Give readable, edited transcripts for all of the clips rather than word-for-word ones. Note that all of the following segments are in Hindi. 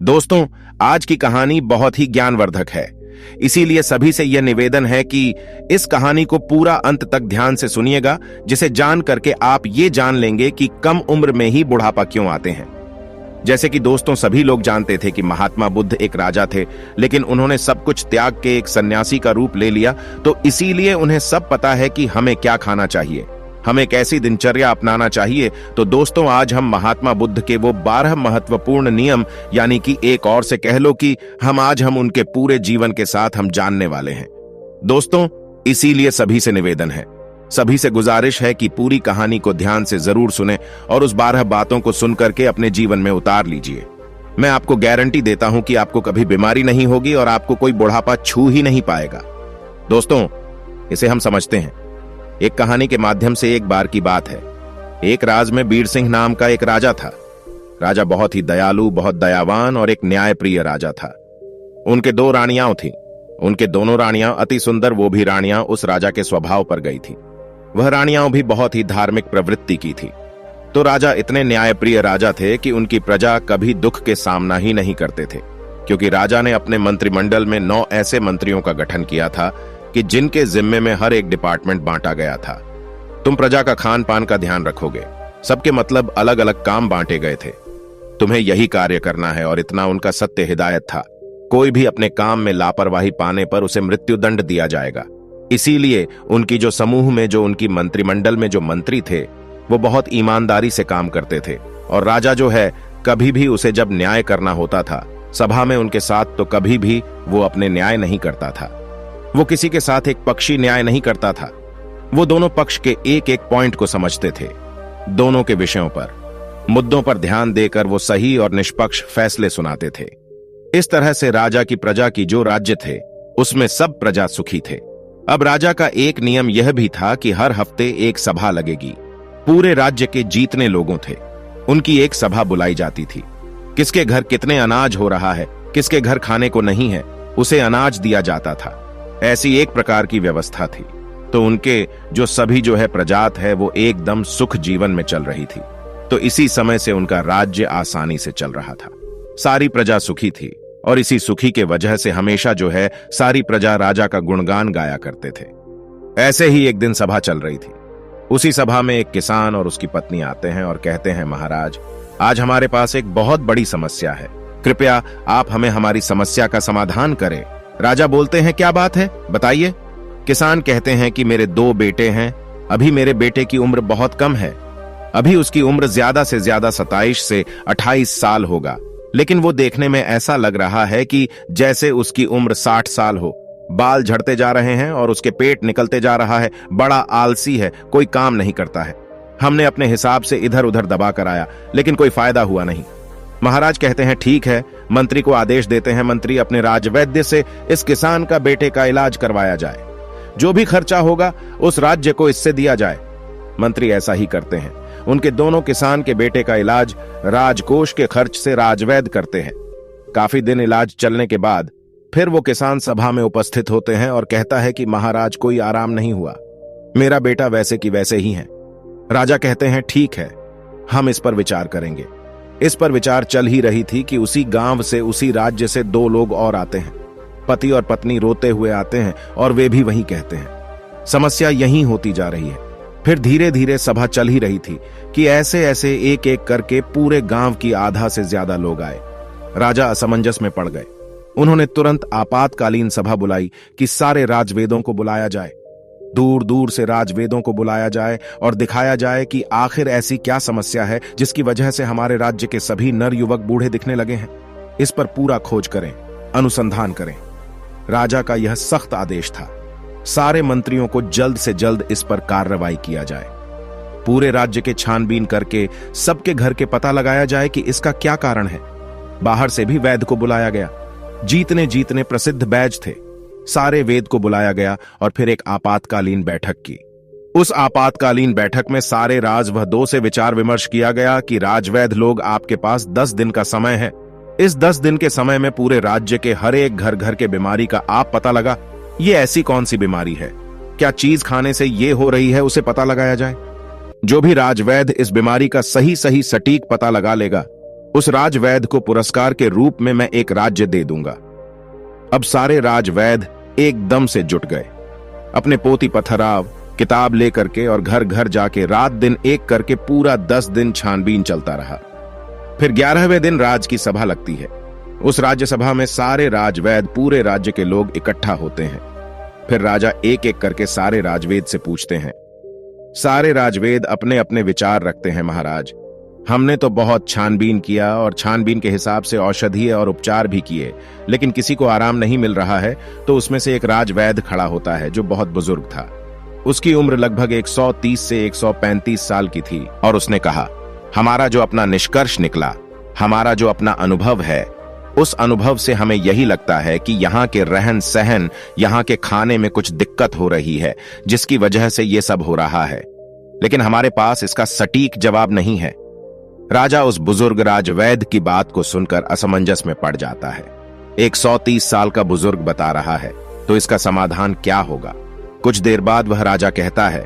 दोस्तों, आज की कहानी बहुत ही ज्ञानवर्धक है, इसीलिए सभी से यह निवेदन है कि इस कहानी को पूरा अंत तक ध्यान से सुनिएगा, जिसे जान करके आप ये जान लेंगे कि कम उम्र में ही बुढ़ापा क्यों आते हैं। जैसे कि दोस्तों, सभी लोग जानते थे कि महात्मा बुद्ध एक राजा थे, लेकिन उन्होंने सब कुछ त्याग के एक सन्यासी का रूप ले लिया, तो इसीलिए उन्हें सब पता है कि हमें क्या खाना चाहिए, हमें कैसी दिनचर्या अपनाना चाहिए। तो दोस्तों, आज हम महात्मा बुद्ध के वो 12 महत्वपूर्ण नियम, यानी कि एक और से कह लो कि हम उनके पूरे जीवन के साथ हम जानने वाले हैं। दोस्तों, इसीलिए सभी से निवेदन है, सभी से गुजारिश है कि पूरी कहानी को ध्यान से जरूर सुने और उस 12 बातों को सुन करके अपने जीवन में उतार लीजिए। मैं आपको गारंटी देता हूं कि आपको कभी बीमारी नहीं होगी और आपको कोई बुढ़ापा छू ही नहीं पाएगा। दोस्तों, इसे हम समझते हैं। एक कहानी के माध्यम से एक बार की बात है। एक राज में बीर सिंह नाम का एक राजा था। राजा बहुत ही दयालु, बहुत दयावान और एक न्यायप्रिय राजा था। उनके 2 रानियां थीं। उनके दोनों रानियां अति सुंदर, वो भी रानियां उस राजा के स्वभाव पर गई थी। वह रानियां भी बहुत ही धार्मिक प्रवृत्ति की थी। तो राजा इतने न्यायप्रिय राजा थे कि उनकी प्रजा कभी दुख के सामना ही नहीं करते थे, क्योंकि राजा ने अपने मंत्रिमंडल में 9 ऐसे मंत्रियों का गठन किया था कि जिनके जिम्मे में हर एक डिपार्टमेंट बांटा गया था। तुम प्रजा का खान पान का ध्यान रखोगे, सबके मतलब अलग अलग काम बांटे गए थे। तुम्हें यही कार्य करना है, और इतना उनका सत्य हिदायत था। कोई भी अपने काम में लापरवाही पाने पर उसे मृत्युदंड दिया जाएगा। इसीलिए उनकी जो समूह में, जो उनकी मंत्रिमंडल में जो मंत्री थे, वो बहुत ईमानदारी से काम करते थे। और राजा जो है, कभी भी उसे जब न्याय करना होता था सभा में उनके साथ, तो कभी भी वो अपने न्याय नहीं करता था। वो किसी के साथ एक पक्षी न्याय नहीं करता था। वो दोनों पक्ष के एक एक पॉइंट को समझते थे। दोनों के विषयों पर, मुद्दों पर ध्यान देकर वो सही और निष्पक्ष फैसले सुनाते थे। इस तरह से राजा की प्रजा की जो राज्य थे, उसमें सब प्रजा सुखी थे। अब राजा का एक नियम यह भी था कि हर हफ्ते एक सभा लगेगी। पूरे राज्य के जितने लोगों थे, उनकी एक सभा बुलाई जाती थी। किसके घर कितने अनाज हो रहा है, किसके घर खाने को नहीं है, उसे अनाज दिया जाता था। ऐसी एक प्रकार की व्यवस्था थी। तो उनके जो सभी जो है प्रजात है, वो एकदम सुख जीवन में चल रही थी। तो इसी समय से उनका राज्य आसानी से चल रहा था। सारी प्रजा सुखी थी, और इसी सुखी के वजह से हमेशा जो है सारी प्रजा राजा का गुणगान गाया करते थे। ऐसे ही एक दिन सभा चल रही थी। उसी सभा में एक किसान और उसकी पत्नी आते हैं और कहते हैं, महाराज, आज हमारे पास एक बहुत बड़ी समस्या है। कृपया आप हमें हमारी समस्या का समाधान करें। राजा बोलते हैं, क्या बात है, बताइए। किसान कहते हैं कि मेरे 2 बेटे हैं। अभी मेरे बेटे की उम्र बहुत कम है। अभी उसकी उम्र ज्यादा से ज्यादा 27 से 28 साल होगा, लेकिन वो देखने में ऐसा लग रहा है कि जैसे उसकी उम्र 60 साल हो। बाल झड़ते जा रहे हैं और उसके पेट निकलते जा रहा है। बड़ा आलसी है, कोई काम नहीं करता है। हमने अपने हिसाब से इधर उधर दबा कर आया, लेकिन कोई फायदा हुआ नहीं। महाराज कहते हैं, ठीक है, मंत्री को आदेश देते हैं। मंत्री अपने राजवैद्य से इस किसान का बेटे का इलाज करवाया जाए। जो भी खर्चा होगा उस राज्य को इससे दिया जाए। मंत्री ऐसा ही करते हैं। उनके दोनों किसान के बेटे का इलाज राजकोष के खर्च से राजवैद्य करते हैं। काफी दिन इलाज चलने के बाद फिर वो किसान सभा में उपस्थित होते हैं और कहता है कि महाराज, कोई आराम नहीं हुआ, मेरा बेटा वैसे की वैसे ही है। राजा कहते हैं, ठीक है, हम इस पर विचार करेंगे। इस पर विचार चल ही रही थी कि उसी गांव से, उसी राज्य से 2 लोग और आते हैं। पति और पत्नी रोते हुए आते हैं और वे भी वही कहते हैं। समस्या यही होती जा रही है। फिर धीरे धीरे सभा चल ही रही थी कि ऐसे ऐसे एक एक करके पूरे गांव की आधा से ज्यादा लोग आए। राजा असमंजस में पड़ गए। उन्होंने तुरंत आपातकालीन सभा बुलाई कि सारे राजवेदों को बुलाया जाए। दूर दूर से राजवेदों को बुलाया जाए और दिखाया जाए कि आखिर ऐसी क्या समस्या है जिसकी वजह से हमारे राज्य के सभी नर युवक बूढ़े दिखने लगे हैं। इस पर पूरा खोज करें, अनुसंधान करें। राजा का यह सख्त आदेश था। सारे मंत्रियों को जल्द से जल्द इस पर कार्रवाई किया जाए। पूरे राज्य के छानबीन करके सबके घर के पता लगाया जाए कि इसका क्या कारण है। बाहर से भी वैद्य को बुलाया गया। जीतने प्रसिद्ध वैद्य थे, सारे वेद को बुलाया गया और फिर एक आपातकालीन बैठक की। उस आपातकालीन बैठक में सारे राजवहदों से विचार विमर्श किया गया कि राजवैद्य लोग, आपके पास 10 दिन का समय है। इस 10 दिन के समय में पूरे राज्य के हर एक घर घर के बीमारी का आप पता लगा। ये ऐसी कौन सी बीमारी है, क्या चीज खाने से ये हो रही है, उसे पता लगाया जाए। जो भी राजवैद्य इस बीमारी का सही सटीक पता लगा लेगा, उस राजवैद्य को पुरस्कार के रूप में मैं एक राज्य दे दूंगा। अब सारे राजवैद्य एकदम से जुट गए। अपने पोती पथराव किताब लेकर के और घर घर जाके रात दिन एक करके पूरा 10 दिन छानबीन चलता रहा। फिर 11वें दिन राज की सभा लगती है। उस राज्य सभा में सारे राजवैद्य पूरे राज्य के लोग इकट्ठा होते हैं। फिर राजा एक एक करके सारे राजवेद से पूछते हैं। सारे राजवेद अपने अपने विचार रखते हैं। महाराज, हमने तो बहुत छानबीन किया और छानबीन के हिसाब से औषधि और उपचार भी किए, लेकिन किसी को आराम नहीं मिल रहा है। तो उसमें से एक राजवैद्य खड़ा होता है जो बहुत बुजुर्ग था। उसकी उम्र लगभग 130 से 135 साल की थी और उसने कहा, हमारा जो अपना निष्कर्ष निकला, हमारा जो अपना अनुभव है, उस अनुभव से हमें यही लगता है कि यहाँ के रहन सहन, यहाँ के खाने में कुछ दिक्कत हो रही है, जिसकी वजह से ये सब हो रहा है, लेकिन हमारे पास इसका सटीक जवाब नहीं है। राजा उस बुजुर्ग राजवैद्य की बात को सुनकर असमंजस में पड़ जाता है। 130 साल का बुजुर्ग बता रहा है, तो इसका समाधान क्या होगा? कुछ देर बाद वह राजा कहता है,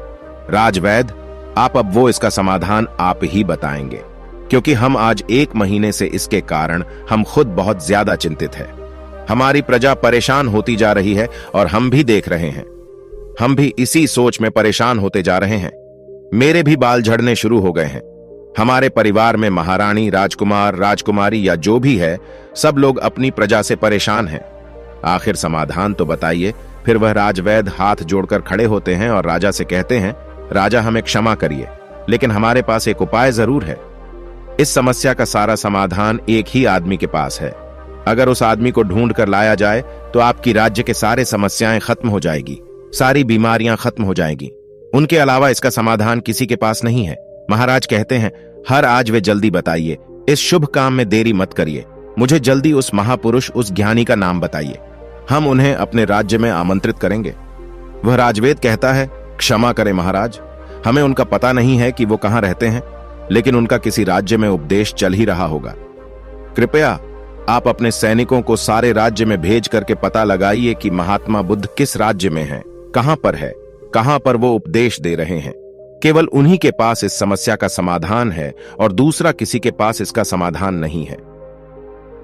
राजवैद्य, आप अब वो इसका समाधान आप ही बताएंगे, क्योंकि हम आज 1 महीने से इसके कारण हम खुद बहुत ज्यादा चिंतित हैं। हमारी प्रजा परेशान होती जा रही है और हम भी देख रहे हैं। हम भी इसी सोच में परेशान होते जा रहे हैं। मेरे भी बाल झड़ने शुरू हो गए हैं। हमारे परिवार में महारानी, राजकुमार, राजकुमारी या जो भी है, सब लोग अपनी प्रजा से परेशान हैं। आखिर समाधान तो बताइए। फिर वह राजवैद्य हाथ जोड़कर खड़े होते हैं और राजा से कहते हैं, राजा, हमें क्षमा करिए, लेकिन हमारे पास एक उपाय जरूर है। इस समस्या का सारा समाधान एक ही आदमी के पास है। अगर उस आदमी को ढूंढ कर लाया जाए तो आपकी राज्य के सारे समस्याएं खत्म हो जाएगी, सारी बीमारियां खत्म हो जाएगी। उनके अलावा इसका समाधान किसी के पास नहीं है। महाराज कहते हैं, हर आज वे जल्दी बताइए, इस शुभ काम में देरी मत करिए। मुझे जल्दी उस महापुरुष, उस ज्ञानी का नाम बताइए। हम उन्हें अपने राज्य में आमंत्रित करेंगे। वह राजवेद कहता है, क्षमा करें महाराज, हमें उनका पता नहीं है कि वो कहां रहते हैं, लेकिन उनका किसी राज्य में उपदेश चल ही रहा होगा। कृपया आप अपने सैनिकों को सारे राज्य में भेज करके पता लगाइए कि महात्मा बुद्ध किस राज्य में है, कहां पर वो उपदेश दे रहे हैं। केवल उन्हीं के पास इस समस्या का समाधान है और दूसरा किसी के पास इसका समाधान नहीं है।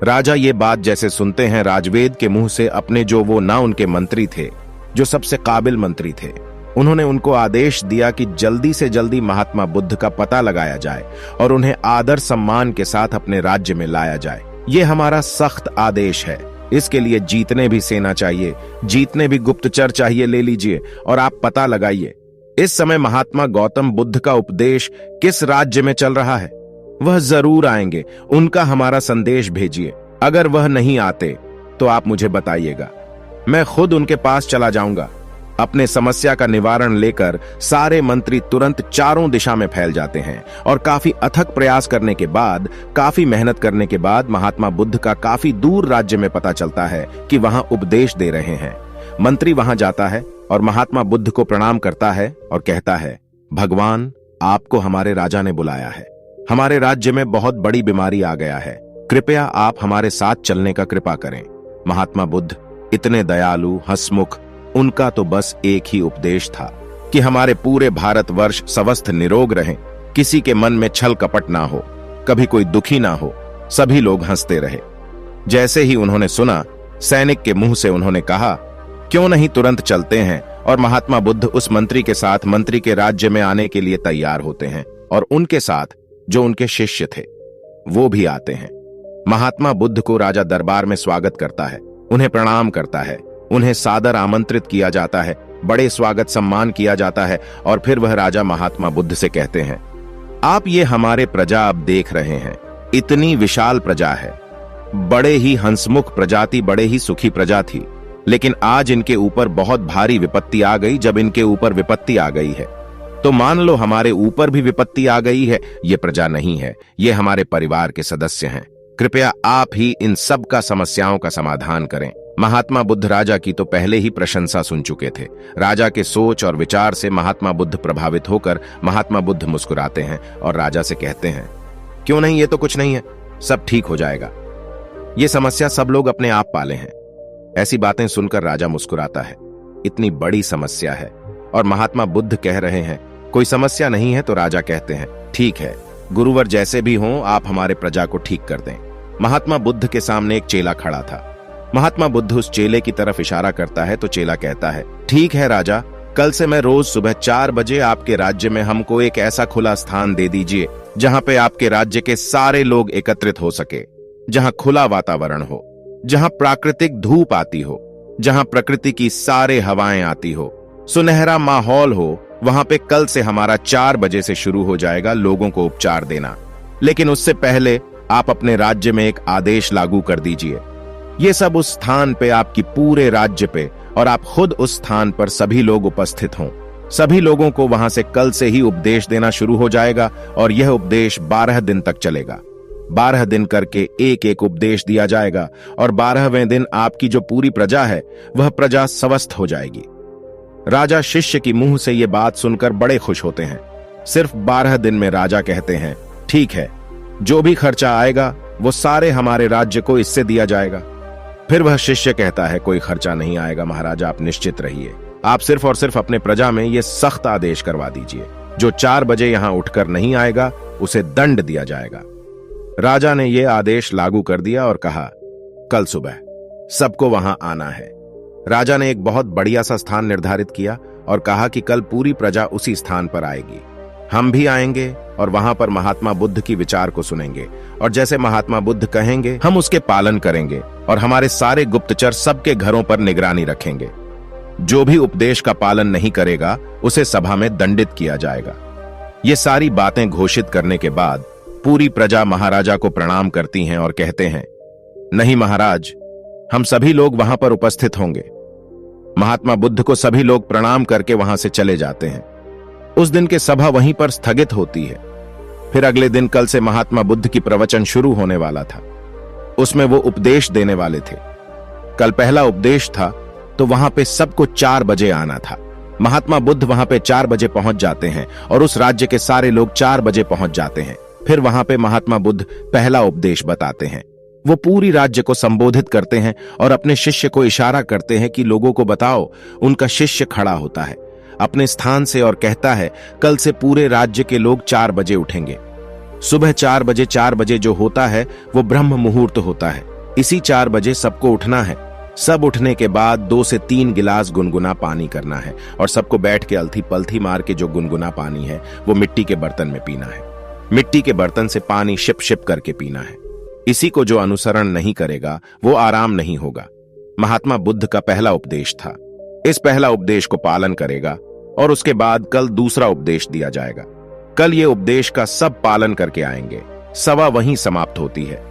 राजा ये बात जैसे सुनते हैं राजवेद के मुंह से, अपने जो वो ना उनके मंत्री थे, जो सबसे काबिल मंत्री थे, उन्होंने उनको आदेश दिया कि जल्दी से जल्दी महात्मा बुद्ध का पता लगाया जाए और उन्हें आदर सम्मान के साथ अपने राज्य में लाया जाए। ये हमारा सख्त आदेश है। इसके लिए जीतने भी सेना चाहिए, जीतने भी गुप्तचर चाहिए, ले लीजिए और आप पता लगाइए इस समय महात्मा गौतम बुद्ध का उपदेश किस राज्य में चल रहा है। वह जरूर आएंगे, उनका हमारा संदेश भेजिए। अगर वह नहीं आते तो आप मुझे बताइएगा, मैं खुद उनके पास चला जाऊंगा। अपने समस्या का निवारण लेकर सारे मंत्री तुरंत चारों दिशा में फैल जाते हैं और काफी अथक प्रयास करने के बाद, काफी मेहनत करने के बाद महात्मा बुद्ध का काफी दूर राज्य में पता चलता है कि वहां उपदेश दे रहे हैं। मंत्री वहां जाता है और महात्मा बुद्ध को प्रणाम करता है और कहता है, भगवान, आपको हमारे राजा ने बुलाया है। हमारे राज्य में बहुत बड़ी बीमारी आ गया है, कृपया आप हमारे साथ चलने का कृपा करें। महात्मा बुद्ध इतने दयालु, हंसमुख, उनका तो बस एक ही उपदेश था कि हमारे पूरे भारतवर्ष स्वस्थ निरोग रहें, किसी के मन में छल कपट ना हो, कभी कोई दुखी ना हो, सभी लोग हंसते रहे। जैसे ही उन्होंने सुना, सैनिक के मुंह से उन्होंने कहा, क्यों नहीं तुरंत चलते हैं। और महात्मा बुद्ध उस मंत्री के साथ मंत्री के राज्य में आने के लिए तैयार होते हैं और उनके साथ जो उनके शिष्य थे वो भी आते हैं। महात्मा बुद्ध को राजा दरबार में स्वागत करता है, उन्हें प्रणाम करता है, उन्हें सादर आमंत्रित किया जाता है, बड़े स्वागत सम्मान किया जाता है। और फिर वह राजा महात्मा बुद्ध से कहते हैं, आप ये हमारे प्रजा अब देख रहे हैं, इतनी विशाल प्रजा है, बड़े ही हंसमुख प्रजाति, बड़े ही सुखी प्रजा थी, लेकिन आज इनके ऊपर बहुत भारी विपत्ति आ गई। जब इनके ऊपर विपत्ति आ गई है तो मान लो हमारे ऊपर भी विपत्ति आ गई है। ये प्रजा नहीं है, ये हमारे परिवार के सदस्य हैं। कृपया आप ही इन सब का समस्याओं का समाधान करें। महात्मा बुद्ध राजा की तो पहले ही प्रशंसा सुन चुके थे। राजा के सोच और विचार से महात्मा बुद्ध प्रभावित होकर महात्मा बुद्ध मुस्कुराते हैं और राजा से कहते हैं, क्यों नहीं, ये तो कुछ नहीं है, सब ठीक हो जाएगा। ये समस्या सब लोग अपने आप पाले हैं। ऐसी बातें सुनकर राजा मुस्कुराता है। इतनी बड़ी समस्या है और महात्मा बुद्ध कह रहे हैं कोई समस्या नहीं है, तो राजा कहते हैं, ठीक है, गुरुवर जैसे भी हों, आप हमारे प्रजा को ठीक कर दें। महात्मा बुद्ध के सामने एक चेला खड़ा था। महात्मा बुद्ध उस चेले की तरफ इशारा करता है तो चेला कहता है, ठीक है राजा, कल से मैं रोज सुबह 4 बजे आपके राज्य में हमको एक ऐसा खुला स्थान दे दीजिए जहां पे आपके राज्य के सारे लोग एकत्रित हो सके, जहां खुला वातावरण हो, जहां प्राकृतिक धूप आती हो, जहां प्रकृति की सारे हवाएं आती हो, सुनहरा माहौल हो। वहां पे कल से हमारा 4 बजे से शुरू हो जाएगा लोगों को उपचार देना। लेकिन उससे पहले आप अपने राज्य में एक आदेश लागू कर दीजिए। ये सब उस स्थान पे, आपकी पूरे राज्य पे, और आप खुद उस स्थान पर सभी लोग उपस्थित हों। सभी लोगों को वहां से कल से ही उपदेश देना शुरू हो जाएगा और यह उपदेश 12 दिन तक चलेगा। 12 दिन करके एक एक उपदेश दिया जाएगा और 12वें दिन आपकी जो पूरी प्रजा है वह प्रजा स्वस्थ हो जाएगी। राजा शिष्य की मुंह से यह बात सुनकर बड़े खुश होते हैं। सिर्फ 12 दिन में राजा कहते हैं, ठीक है, जो भी खर्चा आएगा वो सारे हमारे राज्य को इससे दिया जाएगा। फिर वह शिष्य कहता है, कोई खर्चा नहीं आएगा महाराजा, आप निश्चित रहिए। आप सिर्फ और सिर्फ अपने प्रजा में यह सख्त आदेश करवा दीजिए, जो 4 बजे यहां उठकर नहीं आएगा उसे दंड दिया जाएगा। राजा ने यह आदेश लागू कर दिया और कहा, कल सुबह सबको वहां आना है। राजा ने एक बहुत बढ़िया सा स्थान निर्धारित किया और कहा कि कल पूरी प्रजा उसी स्थान पर आएगी। हम भी आएंगे और वहां पर महात्मा बुद्ध की विचार को सुनेंगे और जैसे महात्मा बुद्ध कहेंगे हम उसके पालन करेंगे और हमारे सारे गुप्तचर सबके घरों पर निगरानी रखेंगे। जो भी उपदेश का पालन नहीं करेगा उसे सभा में दंडित किया जाएगा। ये सारी बातें घोषित करने के बाद पूरी प्रजा महाराजा को प्रणाम करती हैं और कहते हैं, नहीं महाराज, हम सभी लोग वहां पर उपस्थित होंगे। महात्मा बुद्ध को सभी लोग प्रणाम करके वहां से चले जाते हैं। उस दिन की सभा वहीं पर स्थगित होती है। फिर अगले दिन कल से महात्मा बुद्ध की प्रवचन शुरू होने वाला था। उसमें वो उपदेश देने वाले थे। कल पहला उपदेश था तो वहां पे सबको 4 बजे आना था। महात्मा बुद्ध वहां पे 4 बजे पहुंच जाते हैं और उस राज्य के सारे लोग 4 बजे पहुंच जाते हैं। फिर वहां पे महात्मा बुद्ध पहला उपदेश बताते हैं। वो पूरी राज्य को संबोधित करते हैं और अपने शिष्य को इशारा करते हैं कि लोगों को बताओ। उनका शिष्य खड़ा होता है अपने स्थान से और कहता है, कल से पूरे राज्य के लोग 4 बजे उठेंगे। सुबह 4 बजे जो होता है वो ब्रह्म मुहूर्त होता है। इसी 4 बजे सबको उठना है। सब उठने के बाद 2 से 3 गिलास गुनगुना पानी करना है और सबको बैठ के अलथी पलथी मार के जो गुनगुना पानी है वो मिट्टी के बर्तन में पीना है। मिट्टी के बर्तन से पानी शिप शिप करके पीना है। इसी को जो अनुसरण नहीं करेगा वो आराम नहीं होगा। महात्मा बुद्ध का पहला उपदेश था। इस पहला उपदेश को पालन करेगा और उसके बाद कल दूसरा उपदेश दिया जाएगा। कल ये उपदेश का सब पालन करके आएंगे। सभा वहीं समाप्त होती है।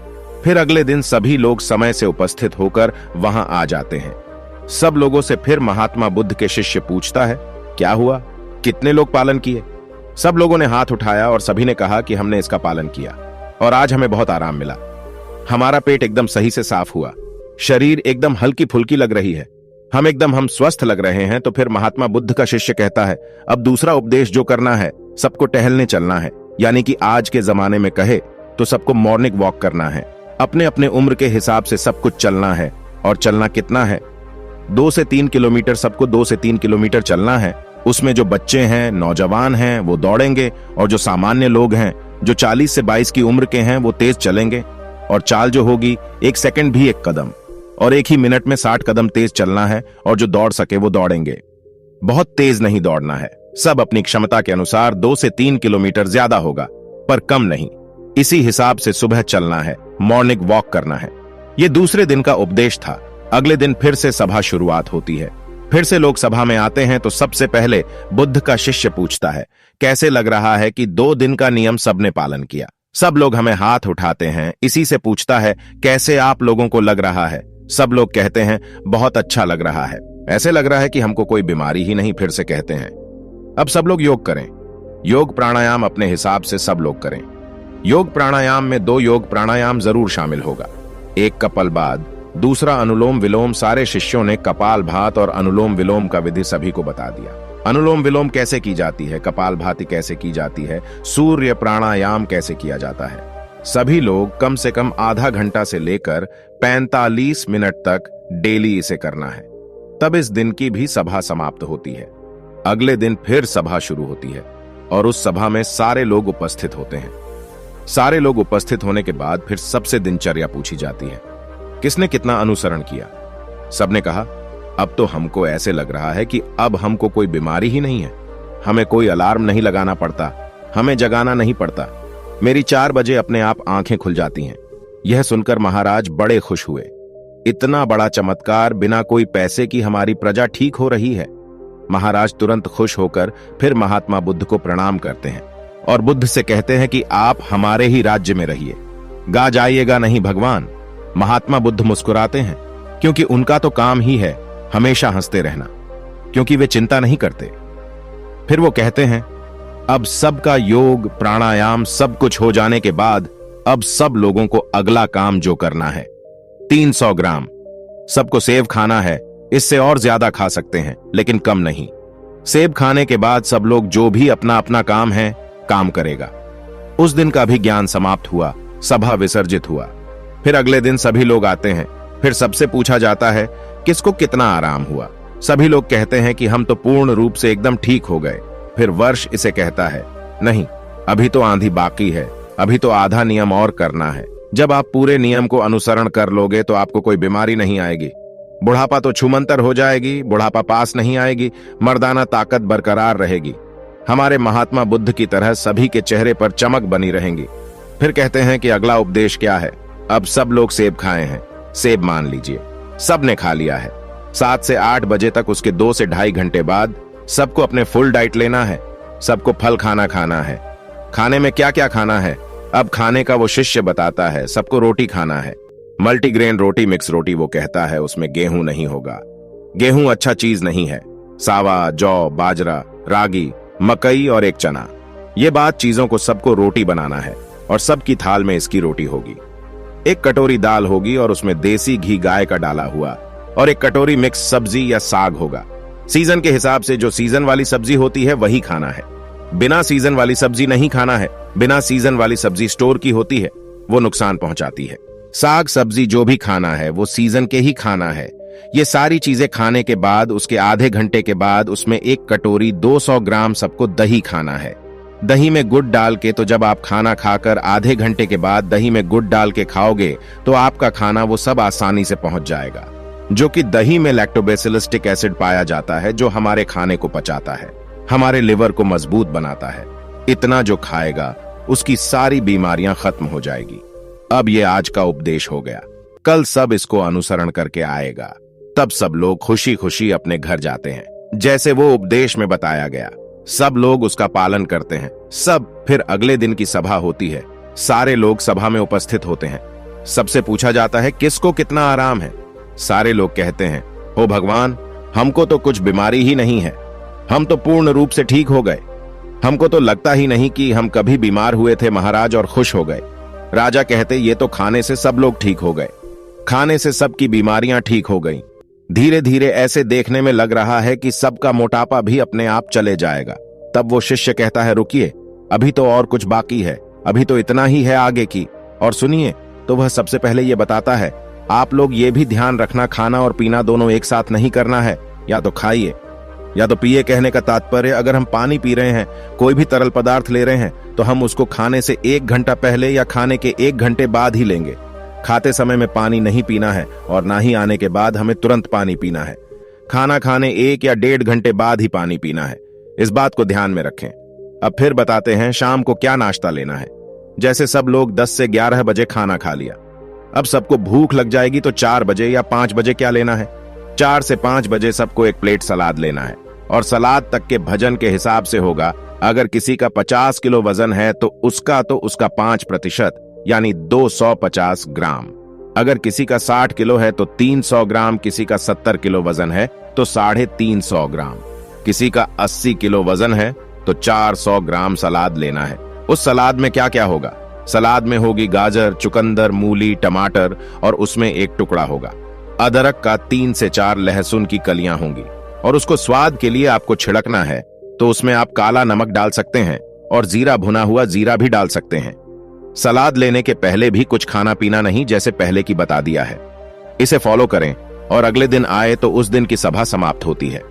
फिर अगले दिन सभी लोग समय से उपस्थित होकर वहां आ जाते हैं। सब लोगों से फिर महात्मा बुद्ध के शिष्य पूछता है, क्या हुआ, कितने लोग पालन किए? सब लोगों ने हाथ उठाया और सभी ने कहा कि हमने इसका पालन किया और आज हमें बहुत आराम मिला। हमारा पेट एकदम सही से साफ हुआ, शरीर एकदम हल्की फुल्की लग रही है, हम स्वस्थ लग रहे हैं। तो फिर महात्मा बुद्ध का शिष्य कहता है, अब दूसरा उपदेश जो करना है, सबको टहलने चलना है। यानी कि आज के जमाने में कहे तो सबको मॉर्निंग वॉक करना है। अपने अपने उम्र के हिसाब से सब कुछ चलना है। और चलना कितना है? 2 से 3 किलोमीटर, सबको 2 से 3 किलोमीटर चलना है। उसमें जो बच्चे हैं, नौजवान हैं, वो दौड़ेंगे और जो सामान्य लोग हैं, जो 40 से 22 की उम्र के हैं, वो तेज चलेंगे। और चाल जो होगी 1 सेकंड भी 1 कदम, और 1 ही मिनट में 60 कदम तेज चलना है। और जो दौड़ सके वो दौड़ेंगे। बहुत तेज नहीं दौड़ना है, सब अपनी क्षमता के अनुसार 2 से 3 किलोमीटर ज्यादा होगा पर कम नहीं। इसी हिसाब से सुबह चलना है, मॉर्निंग वॉक करना है। ये दूसरे दिन का उपदेश था। अगले दिन फिर से सभा शुरुआत होती है। फिर से लोग सभा में आते हैं तो सबसे पहले बुद्ध का शिष्य पूछता है, कैसे लग रहा है कि 2 दिन का नियम सबने पालन किया? सब लोग हमें हाथ उठाते हैं। इसी से पूछता है, कैसे आप लोगों को लग रहा है? सब लोग कहते हैं, बहुत अच्छा लग रहा है, ऐसे लग रहा है कि हमको कोई बीमारी ही नहीं। फिर से कहते हैं, अब सब लोग योग करें। योग प्राणायाम अपने हिसाब से सब लोग करें। योग प्राणायाम में 2 योग प्राणायाम जरूर शामिल होगा। एक कपालभाति, दूसरा अनुलोम विलोम। सारे शिष्यों ने कपालभाति और अनुलोम विलोम का विधि सभी को बता दिया। अनुलोम विलोम कैसे की जाती है, कपालभाति कैसे की जाती है, सूर्य प्राणायाम कैसे किया जाता है। सभी लोग कम से कम आधा घंटा से लेकर 45 मिनट तक डेली इसे करना है। तब इस दिन की भी सभा समाप्त होती है। अगले दिन फिर सभा शुरू होती है और उस सभा में सारे लोग उपस्थित होते हैं। सारे लोग उपस्थित होने के बाद फिर सबसे दिनचर्या पूछी जाती है। किसने कितना अनुसरण किया? सबने कहा, अब तो हमको ऐसे लग रहा है कि अब हमको कोई बीमारी ही नहीं है। हमें कोई अलार्म नहीं लगाना पड़ता, हमें जगाना नहीं पड़ता। मेरी 4 बजे अपने आप आंखें खुल जाती हैं। यह सुनकर महाराज बड़े खुश हुए। इतना बड़ा चमत्कार, बिना कोई पैसे की हमारी प्रजा ठीक हो रही है। महाराज तुरंत खुश होकर फिर महात्मा बुद्ध को प्रणाम करते हैं और बुद्ध से कहते हैं कि आप हमारे ही राज्य में रहिए, गा जाइएगा नहीं भगवान। महात्मा बुद्ध मुस्कुराते हैं, क्योंकि उनका तो काम ही है हमेशा हंसते रहना, क्योंकि वे चिंता नहीं करते। फिर वो कहते हैं, अब सबका योग प्राणायाम सब कुछ हो जाने के बाद अब सब लोगों को अगला काम जो करना है, 300 ग्राम सबको सेब खाना है। इससे और ज्यादा खा सकते हैं, लेकिन कम नहीं। सेब खाने के बाद सब लोग जो भी अपना अपना काम है काम करेगा। उस दिन का भी ज्ञान समाप्त हुआ, सभा विसर्जित हुआ। फिर अगले दिन सभी लोग आते हैं। फिर सबसे पूछा जाता है किसको कितना आराम हुआ। सभी लोग कहते हैं कि हम तो पूर्ण रूप से एकदम ठीक हो गए। फिर वर्ष इसे कहता है, नहीं, अभी तो आंधी बाकी है, अभी तो आधा नियम और करना है। जब आप पूरे नियम को अनुसरण कर लोगे तो आपको कोई बीमारी नहीं आएगी। बुढ़ापा तो छूमंतर हो जाएगी, बुढ़ापा पास नहीं आएगी, मर्दाना ताकत बरकरार रहेगी। हमारे महात्मा बुद्ध की तरह सभी के चेहरे पर चमक बनी रहेंगी। फिर कहते हैं कि अगला उपदेश क्या है। अब सब लोग सेब खाए हैं, सेब मान लीजिए। सब ने खा लिया है। 7 से 8 बजे तक, उसके 2 से ढाई घंटे बाद सबको अपने फुल डाइट लेना है। सबको फल खाना है। खाने में क्या क्या खाना है, अब खाने का वो शिष्य बताता है। सबको रोटी खाना है, मल्टीग्रेन रोटी, मिक्स रोटी वो कहता है। उसमें गेहूं नहीं होगा, गेहूं अच्छा चीज नहीं है। सावा, जौ, बाजरा, रागी, मकई और एक चना, ये बात चीजों को सबको रोटी बनाना है और सबकी थाल में इसकी रोटी होगी। एक कटोरी दाल होगी और उसमें देसी घी गाय का डाला हुआ, और एक कटोरी मिक्स सब्जी या साग होगा। सीजन के हिसाब से जो सीजन वाली सब्जी होती है वही खाना है। बिना सीजन वाली सब्जी नहीं खाना है। बिना सीजन वाली सब्जी स्टोर की होती है, वो नुकसान पहुंचाती है। साग सब्जी जो भी खाना है वो सीजन के ही खाना है। ये सारी चीजें खाने के बाद उसके आधे घंटे के बाद उसमें एक कटोरी 200 ग्राम सबको दही खाना है। दही में गुड़ डाल के, तो जब आप खाना खाकर आधे घंटे के बाद दही में गुड़ डाल के खाओगे तो आपका खाना वो सब आसानी से पहुंच जाएगा, जो कि दही में लैक्टोबैसिलस एसिड पाया जाता है, जो हमारे खाने को पचाता है, हमारे लिवर को मजबूत बनाता है। इतना जो खाएगा उसकी सारी बीमारियां खत्म हो जाएगी। अब ये आज का उपदेश हो गया, कल सब इसको अनुसरण करके आएगा। तब सब लोग खुशी खुशी अपने घर जाते हैं, जैसे वो उपदेश में बताया गया। सब लोग उसका पालन करते हैं। सब फिर अगले दिन की सभा होती है। सारे लोग सभा में उपस्थित होते हैं। सबसे पूछा जाता है किसको कितना आराम है। सारे लोग कहते हैं, ओ भगवान, हमको तो कुछ बीमारी ही नहीं है, हम तो पूर्ण रूप से ठीक हो गए। हमको तो लगता ही नहीं कि हम कभी बीमार हुए थे महाराज, और खुश हो गए। राजा कहते, ये तो खाने से सब लोग ठीक हो गए, खाने से सबकी बीमारियां ठीक हो गई। धीरे धीरे ऐसे देखने में लग रहा है कि सबका मोटापा भी अपने आप चले जाएगा। तब वो शिष्य कहता है, रुकिए, अभी तो और कुछ बाकी है, अभी तो इतना ही है आगे की। और सुनिए, तो वह सबसे पहले ये बताता है, आप लोग ये भी ध्यान रखना, खाना और पीना दोनों एक साथ नहीं करना है। या तो खाइए या तो पिए। कहने का तात्पर्य, अगर हम पानी पी रहे हैं, कोई भी तरल पदार्थ ले रहे हैं, तो हम उसको खाने से 1 घंटा पहले या खाने के 1 घंटे बाद ही लेंगे। खाते समय में पानी नहीं पीना है, और ना ही आने के बाद हमें तुरंत पानी पीना है। खाना खाने 1 या 1.5 घंटे बाद ही पानी पीना है। इस बात को ध्यान में रखें। अब फिर बताते हैं शाम को क्या नाश्ता लेना है। जैसे सब लोग 10 से 11 बजे खाना खा लिया, अब सबको भूख लग जाएगी तो 4 बजे या 5 बजे क्या लेना है? 4 से 5 बजे सबको एक प्लेट सलाद लेना है, और सलाद तक के भजन के हिसाब से होगा। अगर किसी का 50 किलो वजन है तो उसका 5% यानी 250 ग्राम। अगर किसी का 60 किलो है तो 300 ग्राम, किसी का 70 किलो वजन है तो 350 ग्राम, किसी का 80 किलो वजन है तो 400 ग्राम सलाद लेना है। उस सलाद में क्या क्या होगा? सलाद में होगी गाजर, चुकंदर, मूली, टमाटर, और उसमें एक टुकड़ा होगा अदरक का। 3 से 4 लहसुन की कलियां होंगी, और उसको स्वाद के लिए आपको छिड़कना है तो उसमें आप काला नमक डाल सकते हैं और जीरा, भुना हुआ जीरा भी डाल सकते हैं। सलाद लेने के पहले भी कुछ खाना पीना नहीं, जैसे पहले की बता दिया है। इसे फॉलो करें और अगले दिन आए तो उस दिन की सभा समाप्त होती है।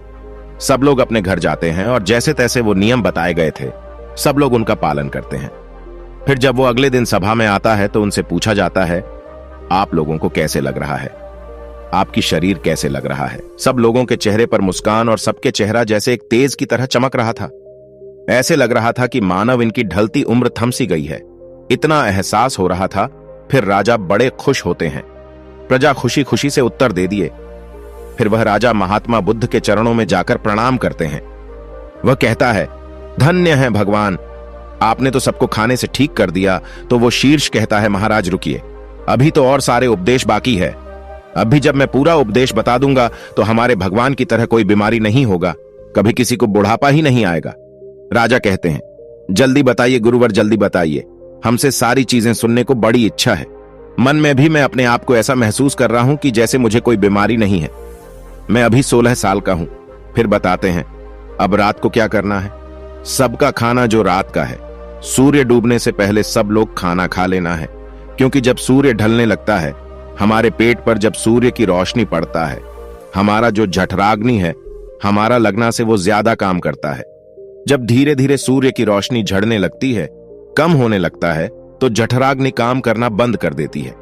सब लोग अपने घर जाते हैं और जैसे तैसे वो नियम बताए गए थे सब लोग उनका पालन करते हैं। फिर जब वो अगले दिन सभा में आता है तो उनसे पूछा जाता है, आप लोगों को कैसे लग रहा है, आपकी शरीर कैसे लग रहा है। सब लोगों के चेहरे पर मुस्कान और सबके चेहरा जैसे एक तेज की तरह चमक रहा था। ऐसे लग रहा था कि मानव इनकी ढलती उम्र थम सी गई है, इतना एहसास हो रहा था। फिर राजा बड़े खुश होते हैं। प्रजा खुशी खुशी से उत्तर दे दिए। फिर वह राजा महात्मा बुद्ध के चरणों में जाकर प्रणाम करते हैं। वह कहता है, धन्य है भगवान, आपने तो सबको खाने से ठीक कर दिया। तो वो शीर्ष कहता है, महाराज रुकिए, अभी तो और सारे उपदेश बाकी है। अभी जब मैं पूरा उपदेश बता दूंगा तो हमारे भगवान की तरह कोई बीमारी नहीं होगा, कभी किसी को बुढ़ापा ही नहीं आएगा। राजा कहते हैं, जल्दी बताइए गुरुवर, जल्दी बताइए, हमसे सारी चीजें सुनने को बड़ी इच्छा है। मन में भी मैं अपने आप को ऐसा महसूस कर रहा हूं कि जैसे मुझे कोई बीमारी नहीं है। मैं अभी 16 साल का हूं। फिर बताते हैं, अब रात को क्या करना है। सबका खाना जो रात का है, सूर्य डूबने से पहले सब लोग खाना खा लेना है, क्योंकि जब सूर्य ढलने लगता है, हमारे पेट पर जब सूर्य की रोशनी पड़ता है, हमारा जो जठराग्नि है, हमारा लगना से वो ज्यादा काम करता है। जब धीरे धीरे सूर्य की रोशनी झड़ने लगती है, कम होने लगता है, तो जठराग्नि काम करना बंद कर देती है।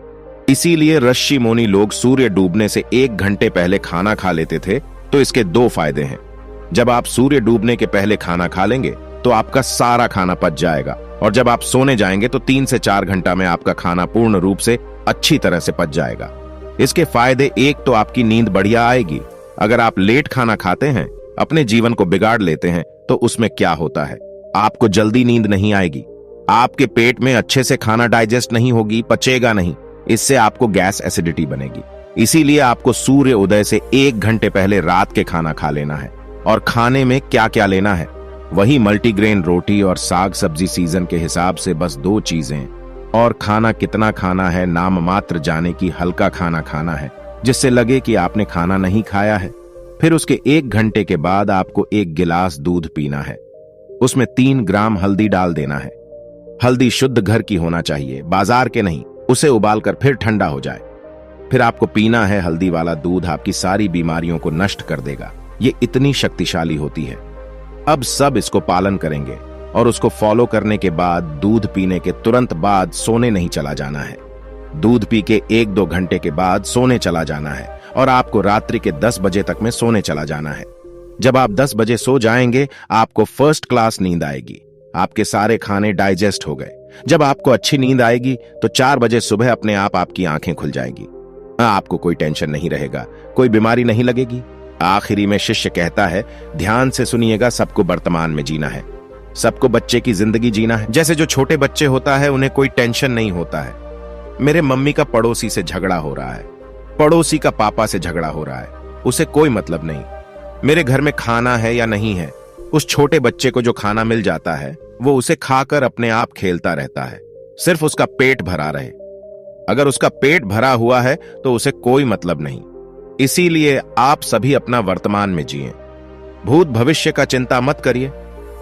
इसीलिए ऋषि मुनि लोग सूर्य डूबने से 1 घंटे पहले खाना खा लेते थे। तो इसके 2 फायदे हैं। जब आप सूर्य डूबने के पहले खाना खा लेंगे तो आपका सारा खाना पच जाएगा, और जब आप सोने जाएंगे तो 3 से 4 घंटा में आपका खाना पूर्ण रूप से अच्छी तरह से पच जाएगा। इसके फायदे, एक तो आपकी नींद बढ़िया आएगी। अगर आप लेट खाना खाते हैं, अपने जीवन को बिगाड़ लेते हैं, तो उसमें क्या होता है, आपको जल्दी नींद नहीं आएगी, आपके पेट में अच्छे से खाना डाइजेस्ट नहीं होगी, पचेगा नहीं, इससे आपको गैस एसिडिटी बनेगी। इसीलिए आपको सूर्य उदय से 1 घंटे पहले रात के खाना खा लेना है। और खाने में क्या क्या लेना है, वही मल्टीग्रेन रोटी और साग सब्जी सीजन के हिसाब से, बस 2 चीजें। और खाना कितना खाना है, नाम मात्र जाने की हल्का खाना खाना है, जिससे लगे कि आपने खाना नहीं खाया है। फिर उसके 1 घंटे के बाद आपको 1 गिलास दूध पीना है। उसमें 3 ग्राम हल्दी डाल देना है। हल्दी शुद्ध घर की होना चाहिए, बाजार के नहीं। उसे उबालकर फिर ठंडा हो जाए, फिर आपको पीना है। हल्दी वाला दूध आपकी सारी बीमारियों को नष्ट कर देगा। ये इतनी शक्तिशाली होती है। अब सब इसको पालन करेंगे, और उसको फॉलो करने के बाद दूध पीने के तुरंत बाद सोने नहीं चला जाना है। दूध पी के 1-2 घंटे के बाद सोने चला जाना है, और आपको रात्रि के 10 बजे तक में सोने चला जाना है। जब आप 10 बजे सो जाएंगे, आपको फर्स्ट क्लास नींद आएगी। आपके सारे खाने डाइजेस्ट हो गए। जब आपको अच्छी नींद आएगी तो 4 बजे सुबह अपने आप आपकी आंखें खुल जाएगी। आपको कोई टेंशन नहीं रहेगा, कोई बीमारी नहीं लगेगी। आखिरी में शिष्य कहता है, ध्यान से सुनिएगा, सबको वर्तमान में जीना है, सबको बच्चे की जिंदगी जीना है। जैसे जो छोटे बच्चे होता है, उन्हें कोई टेंशन नहीं होता है। मेरे मम्मी का पड़ोसी से झगड़ा हो रहा है, पड़ोसी का पापा से झगड़ा हो रहा है, उसे कोई मतलब नहीं। मेरे घर में खाना है या नहीं है, उस छोटे बच्चे को जो खाना मिल जाता है, वो उसे खाकर अपने आप खेलता रहता है, सिर्फ उसका पेट भरा रहे। अगर उसका पेट भरा हुआ है तो उसे कोई मतलब नहीं। इसीलिए आप सभी अपना वर्तमान में जिएं। भूत भविष्य का चिंता मत करिए।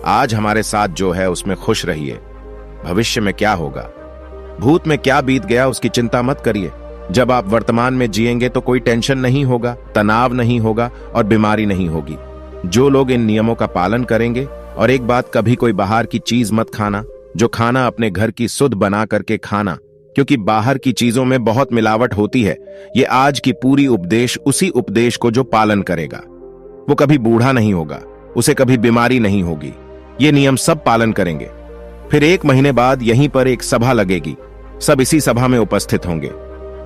आज हमारे साथ जो है उसमें खुश रहिए। भविष्य में क्या होगा, भूत में क्या बीत गया, उसकी चिंता मत करिए। जब आप वर्तमान में जिएंगे तो कोई टेंशन नहीं होगा, तनाव नहीं होगा और बीमारी नहीं होगी। जो लोग इन नियमों का पालन करेंगे, और एक बात, कभी कोई बाहर की चीज मत खाना। जो खाना अपने घर की शुद्ध बना करके खाना, क्योंकि बाहर की चीजों में बहुत मिलावट होती है। ये आज की पूरी उपदेश उसी उपदेश को जो पालन करेगा, वो कभी बूढ़ा नहीं होगा, उसे कभी बीमारी नहीं होगी। ये नियम सब पालन करेंगे। फिर 1 महीने बाद यहीं पर एक सभा लगेगी, सब इसी सभा में उपस्थित होंगे।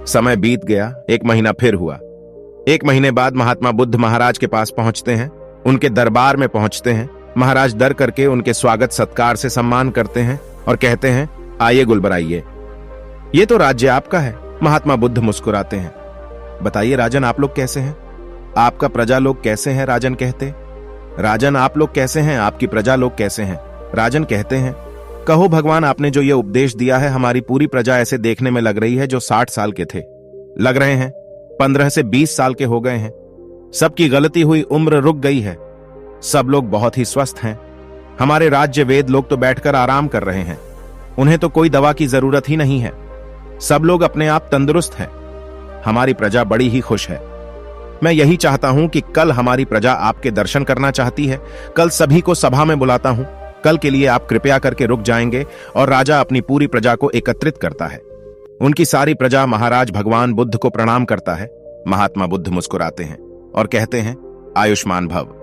समय बीत गया, 1 महीना फिर हुआ। 1 महीने बाद महात्मा बुद्ध महाराज के पास पहुंचते हैं, उनके दरबार में पहुंचते हैं। महाराज डर करके उनके स्वागत सत्कार से सम्मान करते हैं और कहते हैं, आइए गुलबराइए, ये तो राज्य आपका है। महात्मा बुद्ध मुस्कुराते हैं। बताइए राजन, आप लोग कैसे हैं? आपका प्रजा लोग कैसे हैं? राजन कहते। राजन, आप लोग कैसे हैं? आपकी प्रजा लोग कैसे हैं? राजन कहते हैं, कहो भगवान, आपने जो ये उपदेश दिया है, हमारी पूरी प्रजा ऐसे देखने में लग रही है जो 60 साल के थे, लग रहे हैं 15 से 20 साल के हो गए हैं। सबकी गलती हुई उम्र रुक गई है। सब लोग बहुत ही स्वस्थ हैं। हमारे राज्य वेद लोग तो बैठकर आराम कर रहे हैं, उन्हें तो कोई दवा की जरूरत ही नहीं है। सब लोग अपने आप तंदुरुस्त हैं। हमारी प्रजा बड़ी ही खुश है। मैं यही चाहता हूं कि कल हमारी प्रजा आपके दर्शन करना चाहती है। कल सभी को सभा में बुलाता हूं। कल के लिए आप कृपया करके रुक जाएंगे। और राजा अपनी पूरी प्रजा को एकत्रित करता है। उनकी सारी प्रजा महाराज भगवान बुद्ध को प्रणाम करता है। महात्मा बुद्ध मुस्कुराते हैं और कहते हैं, आयुष्मान भव।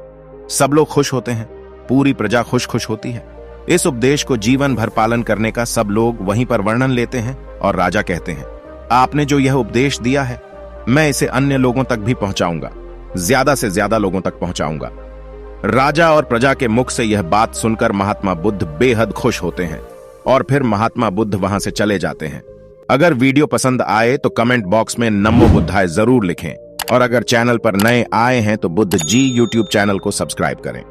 सब लोग खुश होते हैं, पूरी प्रजा खुश खुश होती है। इस उपदेश को जीवन भर पालन करने का सब लोग वहीं पर वर्णन लेते हैं और राजा कहते हैं, आपने जो यह उपदेश दिया है, मैं इसे अन्य लोगों तक भी पहुंचाऊंगा, ज्यादा से ज्यादा लोगों तक पहुंचाऊंगा। राजा और प्रजा के मुख से यह बात सुनकर महात्मा बुद्ध बेहद खुश होते हैं और फिर महात्मा बुद्ध वहां से चले जाते हैं। अगर वीडियो पसंद आए तो कमेंट बॉक्स में नमो बुद्धाय जरूर लिखें और अगर चैनल पर नए आए हैं तो बुद्ध जी यूट्यूब चैनल को सब्सक्राइब करें।